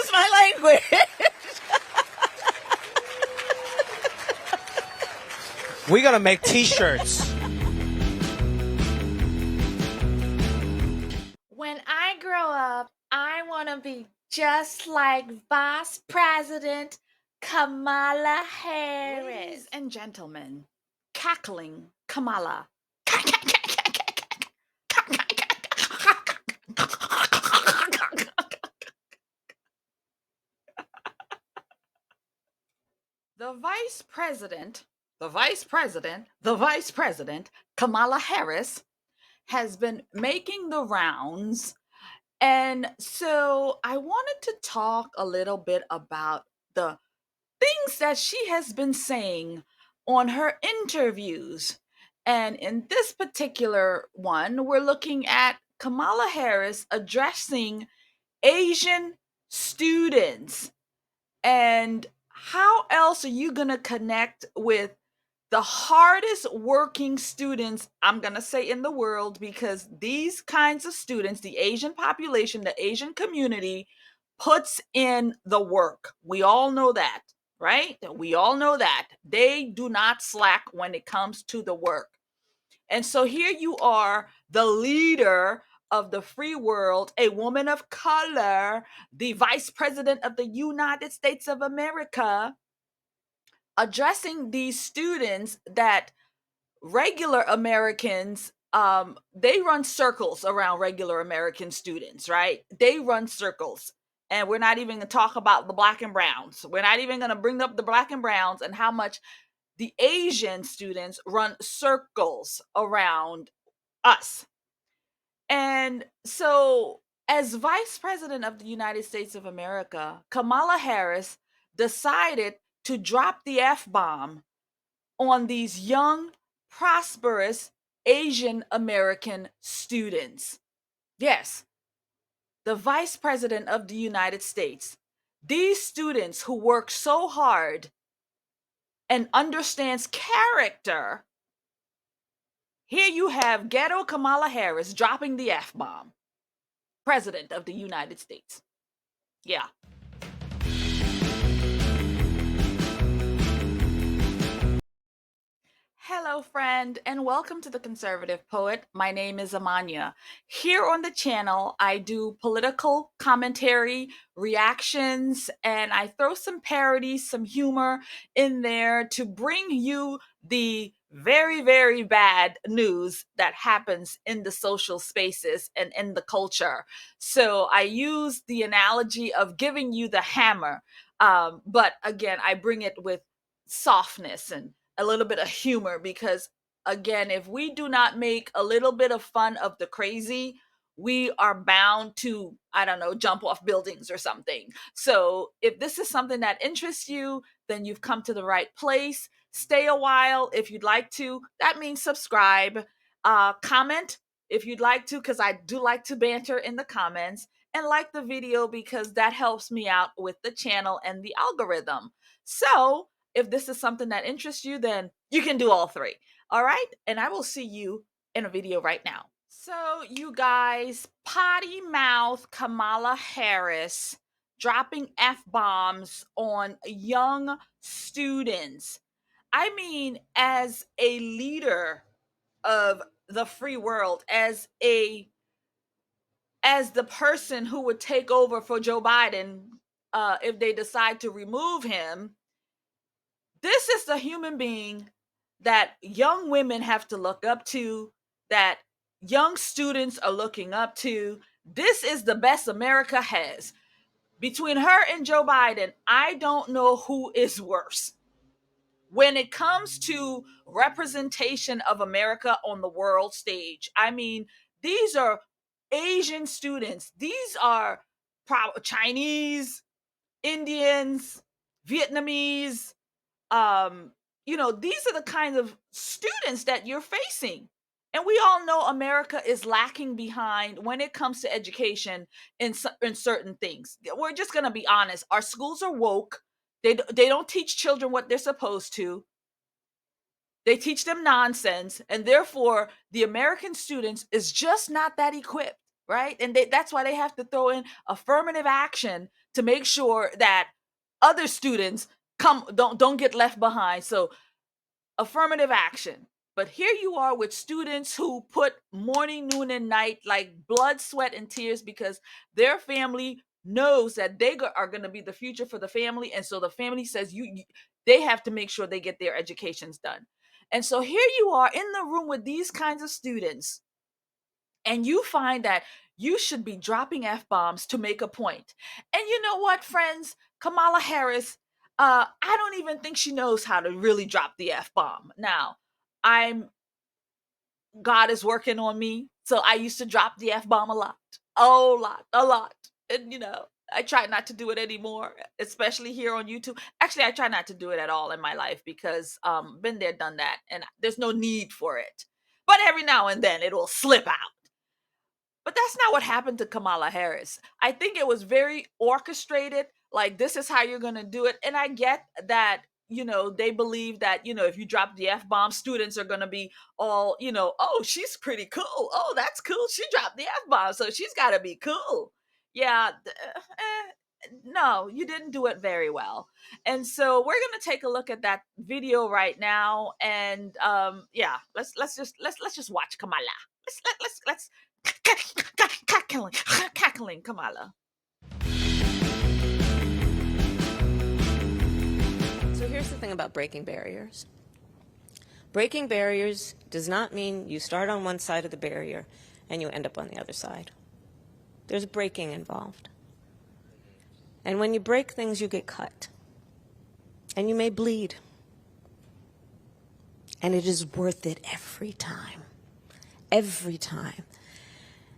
Excuse my language. We're gonna make t-shirts. When I grow up, I want to be just like Vice President Kamala Harris. Ladies and gentlemen, Cackling Kamala. The Vice President, Kamala Harris, has been making the rounds. And so I wanted to talk a little bit about the things that she has been saying on her interviews. And in this particular one, we're looking at Kamala Harris addressing Asian students. And how else are you going to connect with the hardest working students, I'm going to say, in the world? Because these kinds of students, the Asian population, the Asian community, puts in the work. We all know that, right? We all know that. They do not slack when it comes to the work. And so here you are, the leader of the free world, a woman of color, the vice president of the United States of America, addressing these students that regular Americans, they run circles around regular American students, right? They run circles. And we're not even going to talk about the black and browns. We're not even going to bring up the black and browns and how much the Asian students run circles around us. And so, as Vice President of the United States of America, Kamala Harris decided to drop the F-bomb on these young, prosperous Asian American students. Yes, the Vice President of the United States. These students who work so hard and understands character. Here you have ghetto Kamala Harris dropping the F-bomb. President of the United States. Yeah. Hello, friend, and welcome to The Conservative Poet. My name is Amania. Here on the channel, I do political commentary, reactions, and I throw some parody, some humor in there to bring you the very, very bad news that happens in the social spaces and in the culture. So I use the analogy of giving you the hammer, but again, I bring it with softness and a little bit of humor, because again, if we do not make a little bit of fun of the crazy, we are bound to, I don't know, jump off buildings or something. So if this is something that interests you, then you've come to the right place. Stay a while if you'd like to. That means subscribe, comment if you'd like to, because I do like to banter in the comments, and like the video because that helps me out with the channel and the algorithm. So if this is something that interests you, then you can do all three. All right. And I will see you in a video right now. So you guys, potty mouth Kamala Harris dropping F-bombs on young students. I mean, as a leader of the free world, as the person who would take over for Joe Biden if they decide to remove him, this is the human being that young women have to look up to, that young students are looking up to. This is the best America has. Between her and Joe Biden, I don't know who is worse. When it comes to representation of America on the world stage, I mean, these are Asian students. These are Chinese, Indians, Vietnamese. These are the kinds of students that you're facing. And we all know America is lacking behind when it comes to education in certain things. We're just going to be honest. Our schools are woke. They don't teach children what they're supposed to. They teach them nonsense. And therefore, the American students is just not that equipped, right? And that's why they have to throw in affirmative action to make sure that other students don't get left behind. So affirmative action. But here you are with students who put morning, noon, and night, like blood, sweat, and tears, because their family knows that they are going to be the future for the family. And so the family says they have to make sure they get their educations done. And so here you are in the room with these kinds of students, and you find that you should be dropping F-bombs to make a point. And you know what, friends? Kamala Harris, I don't even think she knows how to really drop the F-bomb. Now, God is working on me. So I used to drop the F-bomb a lot. A lot. And I try not to do it anymore, especially here on YouTube. Actually, I try not to do it at all in my life because been there, done that, and there's no need for it. But every now and then it will slip out. But that's not what happened to Kamala Harris. I think it was very orchestrated. Like, this is how you're going to do it. And I get that, they believe that, if you drop the F-bomb, students are going to be all, oh, she's pretty cool. Oh, that's cool. She dropped the F-bomb, so she's got to be cool. Yeah. No, you didn't do it very well. And so we're going to take a look at that video right now. And yeah, let's just watch Kamala. Let's cackling Kamala. So here's the thing about breaking barriers. Breaking barriers does not mean you start on one side of the barrier and you end up on the other side. There's breaking involved. And when you break things, you get cut. And you may bleed. And it is worth it every time. Every time.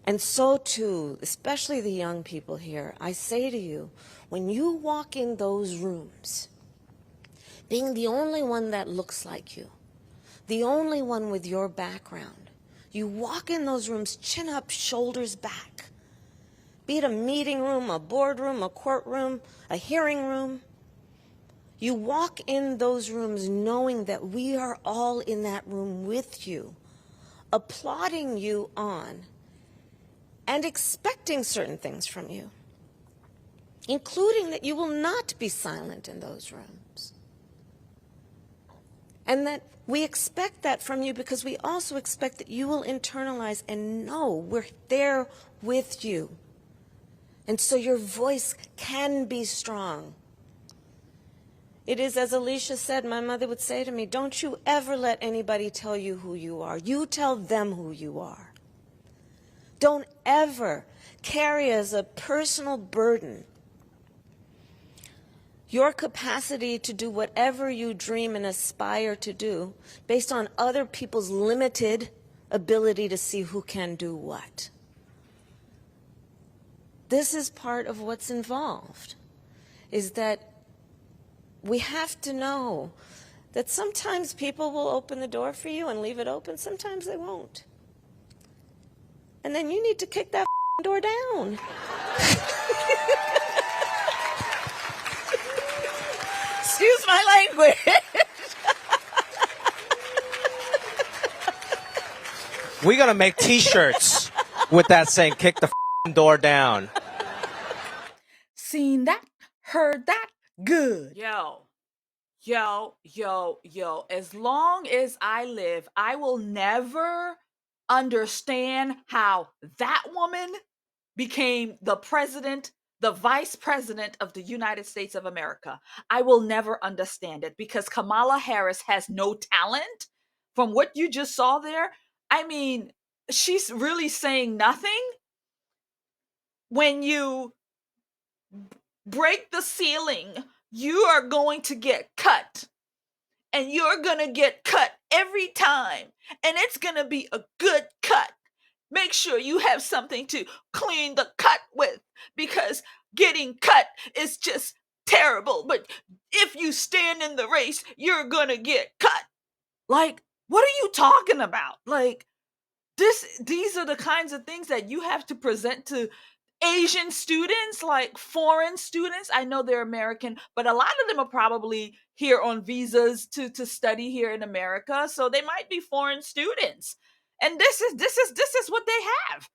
And so too, especially the young people here, I say to you, when you walk in those rooms, being the only one that looks like you, the only one with your background, you walk in those rooms, chin up, shoulders back. Be it a meeting room, a boardroom, a courtroom, a hearing room. You walk in those rooms knowing that we are all in that room with you, applauding you on, and expecting certain things from you, including that you will not be silent in those rooms. And that we expect that from you because we also expect that you will internalize and know we're there with you. And so your voice can be strong. It is, as Alicia said, my mother would say to me, don't you ever let anybody tell you who you are. You tell them who you are. Don't ever carry as a personal burden your capacity to do whatever you dream and aspire to do based on other people's limited ability to see who can do what. This is part of what's involved, is that we have to know that sometimes people will open the door for you and leave it open. Sometimes they won't. And then you need to kick that door down. Excuse my language. We're going to make T-shirts with that saying, kick the door down. Seen that, heard that, good. Yo. As long as I live, I will never understand how that woman became the president, the vice president of the United States of America. I will never understand it because Kamala Harris has no talent. From what you just saw there, I mean, she's really saying nothing. When you break the ceiling, you are going to get cut. And you're going to get cut every time. And it's going to be a good cut. Make sure you have something to clean the cut with, because getting cut is just terrible. But if you stand in the race, you're going to get cut. Like, what are you talking about? Like, these are the kinds of things that you have to present to Asian students, like foreign students. I know they're American, but a lot of them are probably here on visas to study here in America. So they might be foreign students. And this is what they have.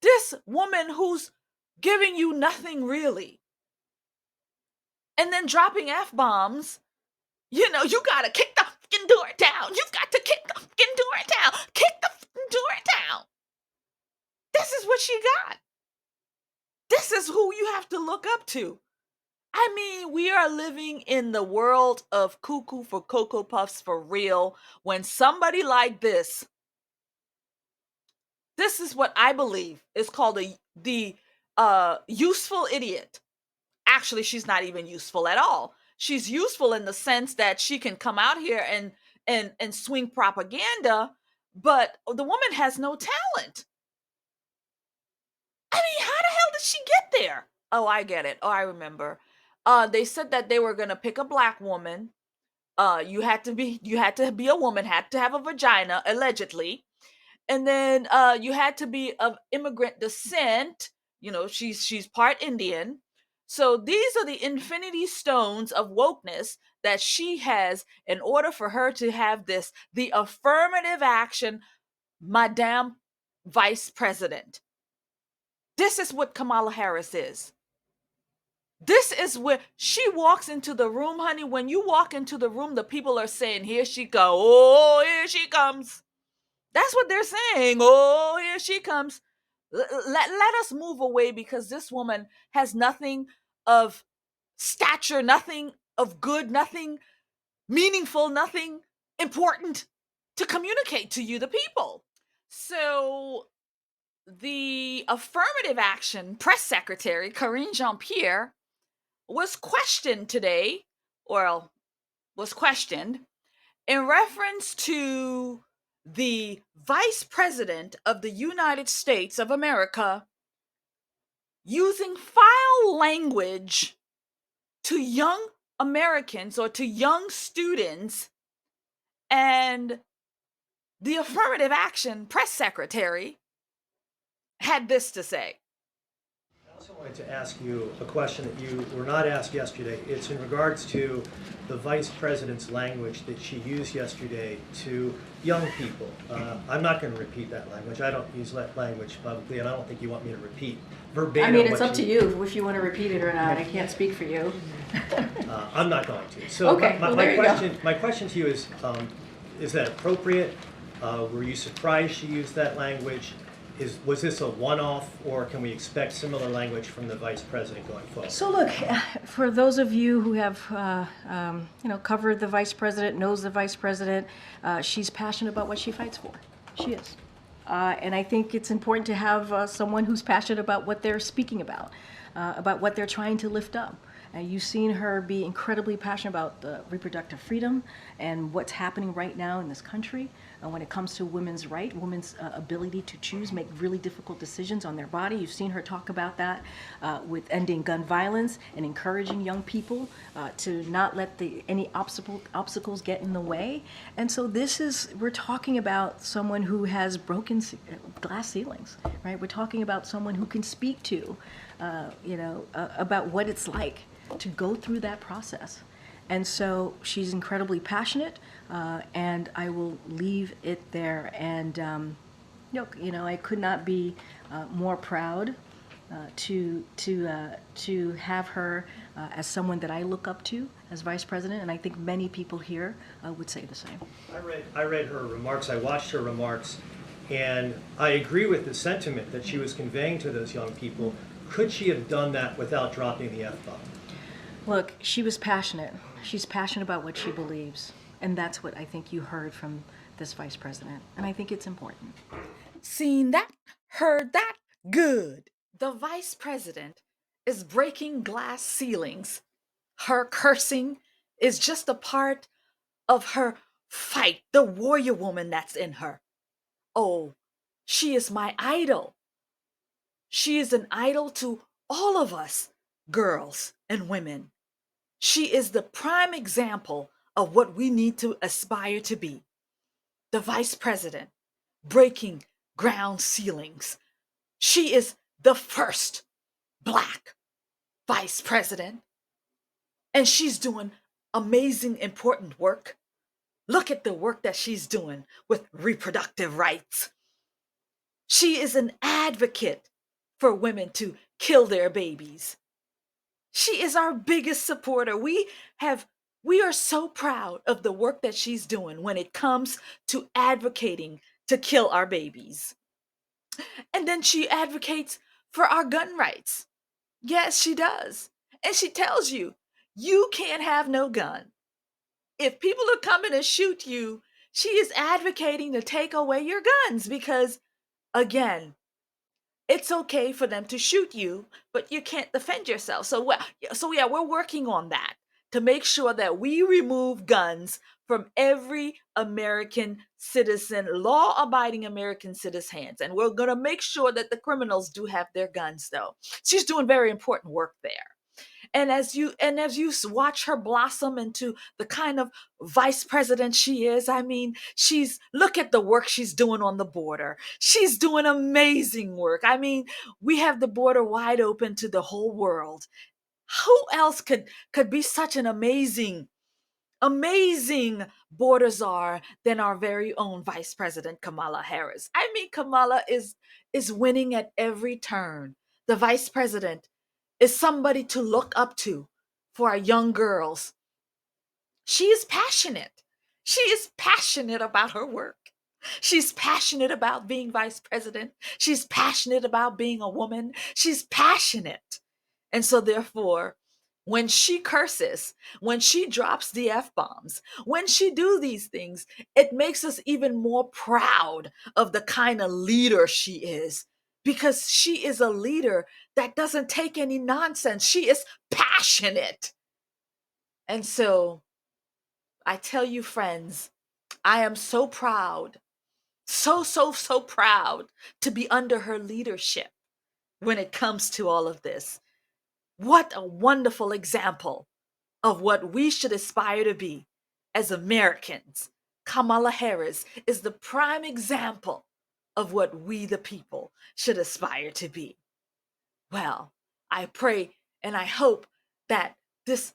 This woman who's giving you nothing really, and then dropping F-bombs. You know, you gotta kick the fucking door down. You've got to kick the fucking door down. Kick the fucking door down. This is what she got. This is who you have to look up to. I mean, we are living in the world of cuckoo for Cocoa Puffs for real. When somebody like this is what I believe is called the useful idiot. Actually, she's not even useful at all. She's useful in the sense that she can come out here and swing propaganda, but the woman has no talent. I mean, how the hell did she get there? Oh, I get it. Oh, I remember. They said that they were gonna pick a black woman. You had to be a woman, had to have a vagina, allegedly, and then you had to be of immigrant descent. You know, she's part Indian. So these are the infinity stones of wokeness that she has in order for her to have the affirmative action, Madame Vice President. This is what Kamala Harris is. This is where she walks into the room, honey. When you walk into the room, the people are saying, here she go. Oh, here she comes. That's what they're saying. Oh, here she comes. Let us move away, because this woman has nothing of stature, nothing of good, nothing meaningful, nothing important to communicate to you, the people. So the affirmative action press secretary, Karine Jean-Pierre, was questioned today, or was questioned in reference to the Vice President of the United States of America using foul language to young Americans or to young students. And the affirmative action press secretary had this to say. I also wanted to ask you a question that you were not asked yesterday. It's in regards to the Vice President's language that she used yesterday to young people. I'm not going to repeat that language. I don't use that language publicly, and I don't think you want me to repeat verbatim. I mean, it's up to you if you want to repeat it or not. I can't speak for you. I'm not going to. So okay, my question to you is that appropriate? Were you surprised she used that language? Was this a one-off, or can we expect similar language from the Vice President going forward? So look, for those of you who have covered the Vice President, knows the Vice President, she's passionate about what she fights for. She is. And I think it's important to have someone who's passionate about what they're speaking about what they're trying to lift up. You've seen her be incredibly passionate about reproductive freedom and what's happening right now in this country when it comes to women's right, women's ability to choose, make really difficult decisions on their body. You've seen her talk about that with ending gun violence and encouraging young people to not let any obstacles get in the way. And so we're talking about someone who has broken glass ceilings, right? We're talking about someone who can speak to, about what it's like to go through that process. And so she's incredibly passionate, and I will leave it there. And I could not be more proud to have her as someone that I look up to as Vice President, and I think many people here would say the same. I read her remarks. I watched her remarks, and I agree with the sentiment that she was conveying to those young people. Could she have done that without dropping the F-bomb? Look, she was passionate. She's passionate about what she believes. And that's what I think you heard from this Vice President. And I think it's important. Seen that, heard that, good. The Vice President is breaking glass ceilings. Her cursing is just a part of her fight, the warrior woman that's in her. Oh, she is my idol. She is an idol to all of us, girls and women. She is the prime example of what we need to aspire to be. The Vice President, breaking ground ceilings. She is the first Black Vice President. And she's doing amazing, important work. Look at the work that she's doing with reproductive rights. She is an advocate for women to kill their babies. She is our biggest supporter. We are so proud of the work that she's doing when it comes to advocating to kill our babies. And then she advocates for our gun rights. Yes, she does. And she tells you, you can't have no gun. If people are coming to shoot you, she is advocating to take away your guns because, again, it's okay for them to shoot you, but you can't defend yourself. So yeah, we're working on that to make sure that we remove guns from every American citizen, law-abiding American citizen's hands. And we're going to make sure that the criminals do have their guns, though. She's doing very important work there. And as you watch her blossom into the kind of vice president she is, I mean, look at the work she's doing on the border. She's doing amazing work. I mean, we have the border wide open to the whole world. Who else could be such an amazing border czar than our very own Vice President Kamala Harris? I mean, Kamala is winning at every turn. The vice president is somebody to look up to for our young girls. She is passionate. She is passionate about her work. She's passionate about being vice president. She's passionate about being a woman. She's passionate. And so therefore, when she curses, when she drops the F-bombs, when she do these things, it makes us even more proud of the kind of leader she is, because she is a leader that doesn't take any nonsense. She is passionate. And so I tell you, friends, I am so proud, so proud to be under her leadership when it comes to all of this. What a wonderful example of what we should aspire to be as Americans. Kamala Harris is the prime example of what we, the people, should aspire to be. Well, I pray and I hope that this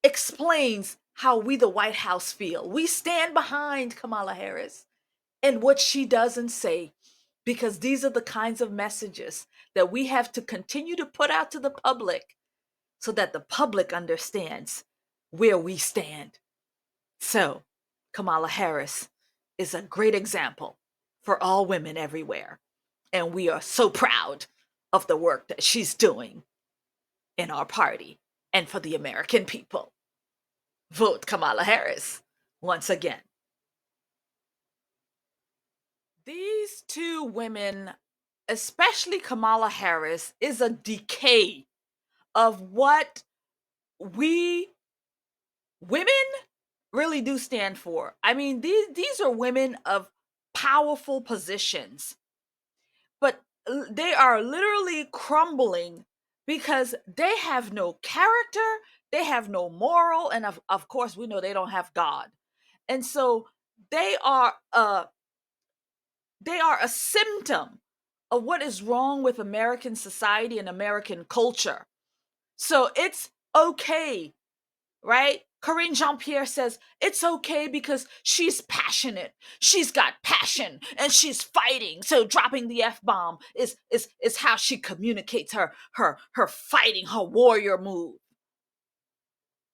explains how we, the White House, feel. We stand behind Kamala Harris and what she does and say, because these are the kinds of messages that we have to continue to put out to the public so that the public understands where we stand. So, Kamala Harris is a great example for all women everywhere. And we are so proud of the work that she's doing in our party and for the American people. Vote Kamala Harris once again. These two women, especially Kamala Harris, is a decay of what we women really do stand for. I mean, these are women of powerful positions, but they are literally crumbling because they have no character, they have no moral, and of course we know they don't have God. And so they are a symptom of what is wrong with American society and American culture. So it's okay, right? Karine Jean-Pierre says it's okay because she's passionate. She's got passion and she's fighting. So dropping the F-bomb is how she communicates her fighting, her warrior move.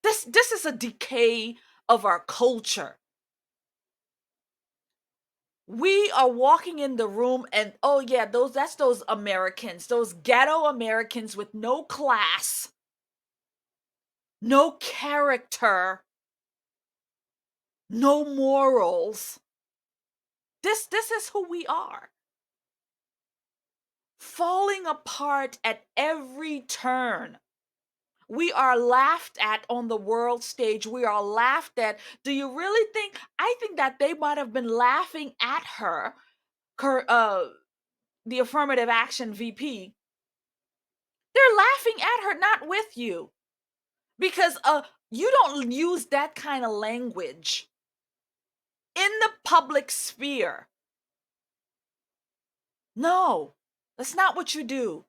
This is a decay of our culture. We are walking in the room and oh yeah, that's those Americans, those ghetto Americans with no class, no character, no morals. This is who we are. Falling apart at every turn. We are laughed at on the world stage. We are laughed at. Do you really think? I think that they might have been laughing at her, the affirmative action VP. They're laughing at her, not with you. Because you don't use that kind of language in the public sphere. No, that's not what you do.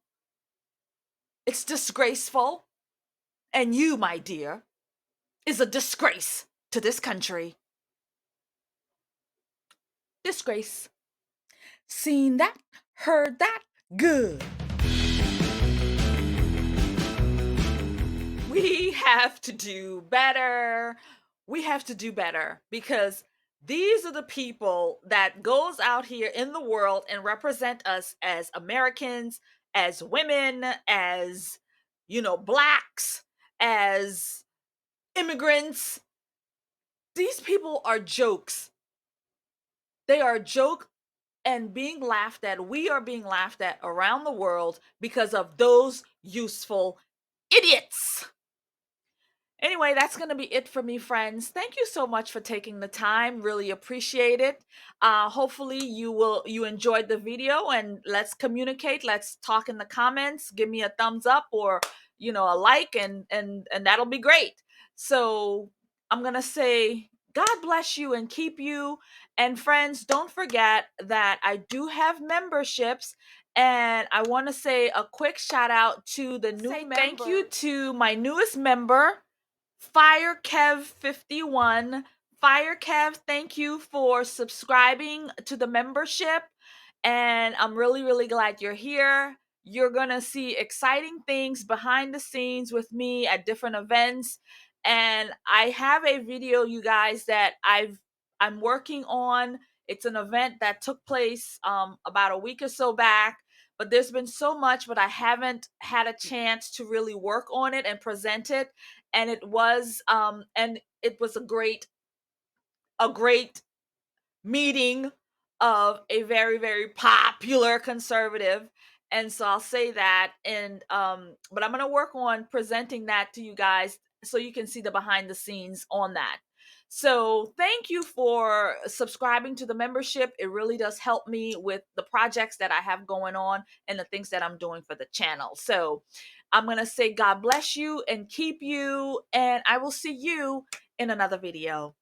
It's disgraceful. And you, my dear, is a disgrace to this country. Disgrace. Seen that, heard that, good. we have to do better. We have to do better because these are the people that goes out here in the world and represent us as Americans, as women, as, blacks, as immigrants. These people are jokes. They are a joke and being laughed at. We are being laughed at around the world because of those useful idiots. Anyway, that's going to be it for me, friends. Thank you so much for taking the time. Really appreciate it. Hopefully you enjoyed the video, and let's communicate. Let's talk in the comments. Give me a thumbs up or a like, and that'll be great. So I'm going to say God bless you and keep you. And friends, don't forget that I do have memberships. And I want to say a quick shout out to the new member. Thank you to my newest member, FireKev51. FireKev, thank you for subscribing to the membership. And I'm really, really glad you're here. You're going to see exciting things behind the scenes with me at different events. And I have a video, you guys, that I'm working on. It's an event that took place about a week or so back. But there's been so much, but I haven't had a chance to really work on it and present it. And it was a great meeting of a very, very popular conservative. And so I'll say that. And but I'm going to work on presenting that to you guys so you can see the behind the scenes on that. So thank you for subscribing to the membership. It really does help me with the projects that I have going on and the things that I'm doing for the channel. So I'm going to say God bless you and keep you, and I will see you in another video.